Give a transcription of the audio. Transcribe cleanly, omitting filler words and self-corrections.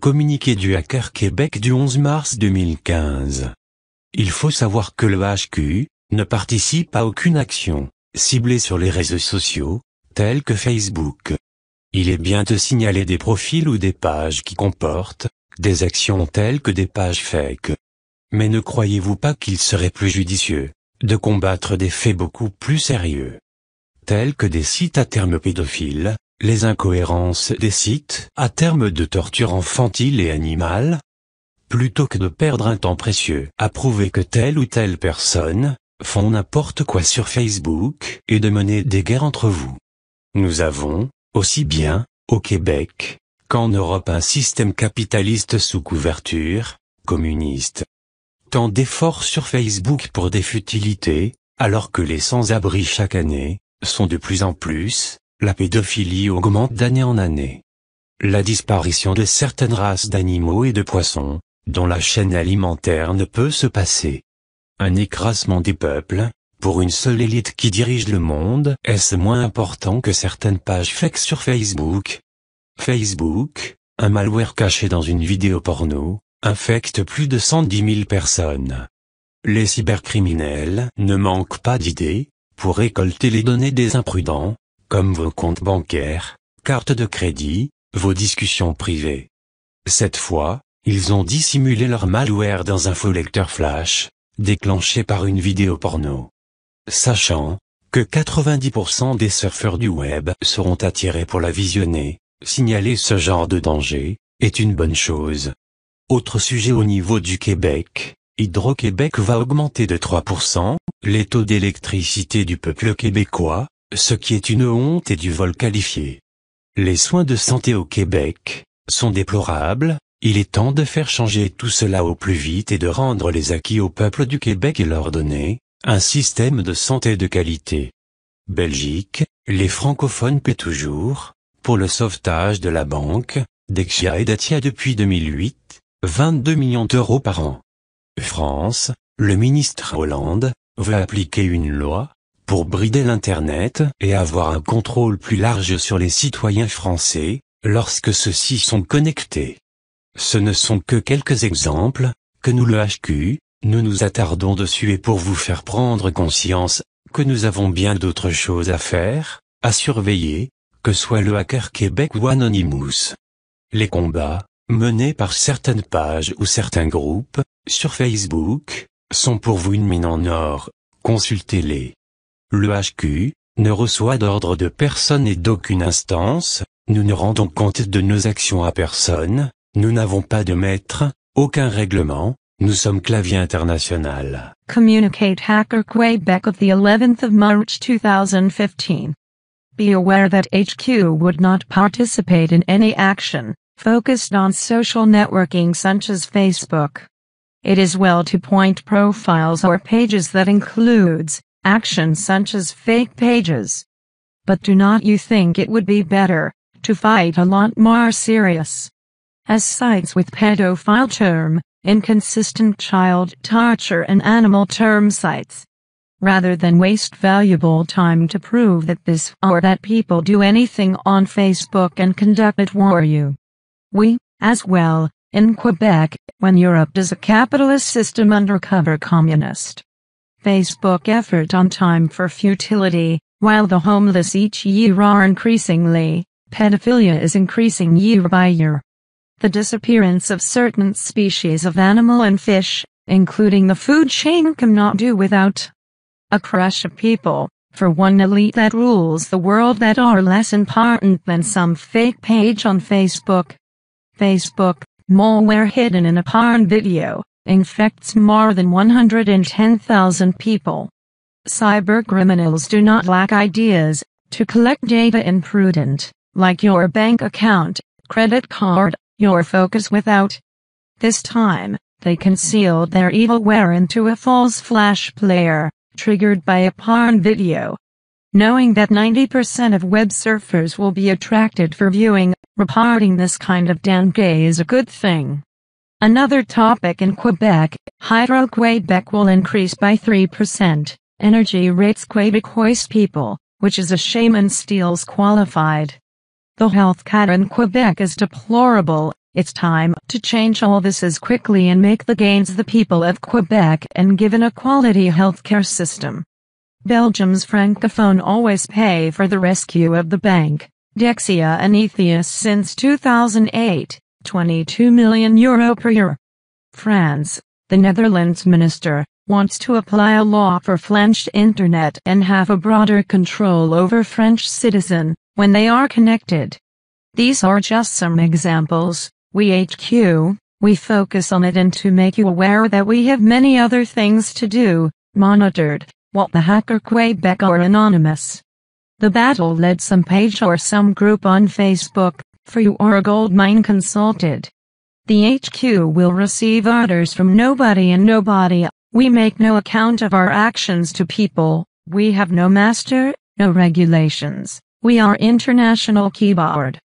Communiqué du Hacker Québec du 11 mars 2015. Il faut savoir que le HQ ne participe à aucune action ciblée sur les réseaux sociaux, tels que Facebook. Il est bien de signaler des profils ou des pages qui comportent des actions telles que des pages fake. Mais ne croyez-vous pas qu'il serait plus judicieux de combattre des faits beaucoup plus sérieux, tels que des sites à terme pédophiles, les incohérences des sites à terme de torture infantile et animale, plutôt que de perdre un temps précieux à prouver que telle ou telle personne font n'importe quoi sur Facebook et de mener des guerres entre vous. Nous avons, aussi bien, au Québec, qu'en Europe un système capitaliste sous couverture communiste. Tant d'efforts sur Facebook pour des futilités, alors que les sans-abri chaque année sont de plus en plus, la pédophilie augmente d'année en année. La disparition de certaines races d'animaux et de poissons, dont la chaîne alimentaire ne peut se passer. Un écrasement des peuples, pour une seule élite qui dirige le monde, est-ce moins important que certaines pages fake sur Facebook? Facebook, un malware caché dans une vidéo porno, infecte plus de 110 000 personnes. Les cybercriminels ne manquent pas d'idées pour récolter les données des imprudents, comme vos comptes bancaires, cartes de crédit, vos discussions privées. Cette fois, ils ont dissimulé leur malware dans un faux lecteur flash, déclenché par une vidéo porno. Sachant que 90% des surfeurs du web seront attirés pour la visionner, signaler ce genre de danger est une bonne chose. Autre sujet au niveau du Québec, Hydro-Québec va augmenter de 3% les taux d'électricité du peuple québécois, ce qui est une honte et du vol qualifié. Les soins de santé au Québec sont déplorables, il est temps de faire changer tout cela au plus vite et de rendre les acquis au peuple du Québec et leur donner un système de santé de qualité. Belgique, les francophones paient toujours, pour le sauvetage de la banque, Dexia et Dacia depuis 2008, 22 millions d'euros par an. France, le ministre Hollande veut appliquer une loi pour brider l'Internet et avoir un contrôle plus large sur les citoyens français, lorsque ceux-ci sont connectés. Ce ne sont que quelques exemples, que nous le HQ, nous nous attardons dessus et pour vous faire prendre conscience, que nous avons bien d'autres choses à faire, à surveiller, que soit le Hacker Québec ou Anonymous. Les combats, menés par certaines pages ou certains groupes, sur Facebook, sont pour vous une mine en or, consultez-les. Le HQ ne reçoit d'ordre de personne et d'aucune instance, nous ne rendons compte de nos actions à personne, nous n'avons pas de maître, aucun règlement, nous sommes clavier international. Communicate Hacker Quebec of the 11th of March 2015. Be aware that HQ would not participate in any action focused on social networking such as Facebook. It is well to point profiles or pages that includes actions such as fake pages. But do not you think it would be better to fight a lot more serious as sites with pedophile term, inconsistent child torture and animal term sites, rather than waste valuable time to prove that this or that people do anything on Facebook and conduct it war you. We, as well, in Quebec, when Europe does a capitalist system undercover communist. Facebook effort on time for futility, while the homeless each year are increasingly, pedophilia is increasing year by year. The disappearance of certain species of animal and fish, including the food chain, cannot do without a crush of people, for one elite that rules the world that are less important than some fake page on Facebook. Facebook, malware hidden in a porn video, infects more than 110,000 people. Cybercriminals do not lack ideas to collect data imprudent, like your bank account, credit card, your focus without. This time, they concealed their evilware into a false flash player, triggered by a porn video. Knowing that 90% of web surfers will be attracted for viewing, reporting this kind of dengue is a good thing. Another topic in Quebec, Hydro-Québec will increase by 3%, energy rates Québécois people, which is a shame and steals qualified. The health care in Quebec is deplorable, It's time to change all this as quickly and make the gains the people of Quebec and given a quality healthcare system. Belgium's francophone always pay for the rescue of the bank, Dexia and Ethias since 2008, €22 million per year. France, the Netherlands minister, wants to apply a law for French internet and have a broader control over French citizens when they are connected. These are just some examples. We focus on it and to make you aware that we have many other things to do, monitored, what the Hacker Quebec are anonymous. The battle led some page or some group on Facebook, for you or a gold mine consulted. The HQ will receive orders from nobody and nobody. We make no account of our actions to people. We have no master, no regulations. We are international keyboard.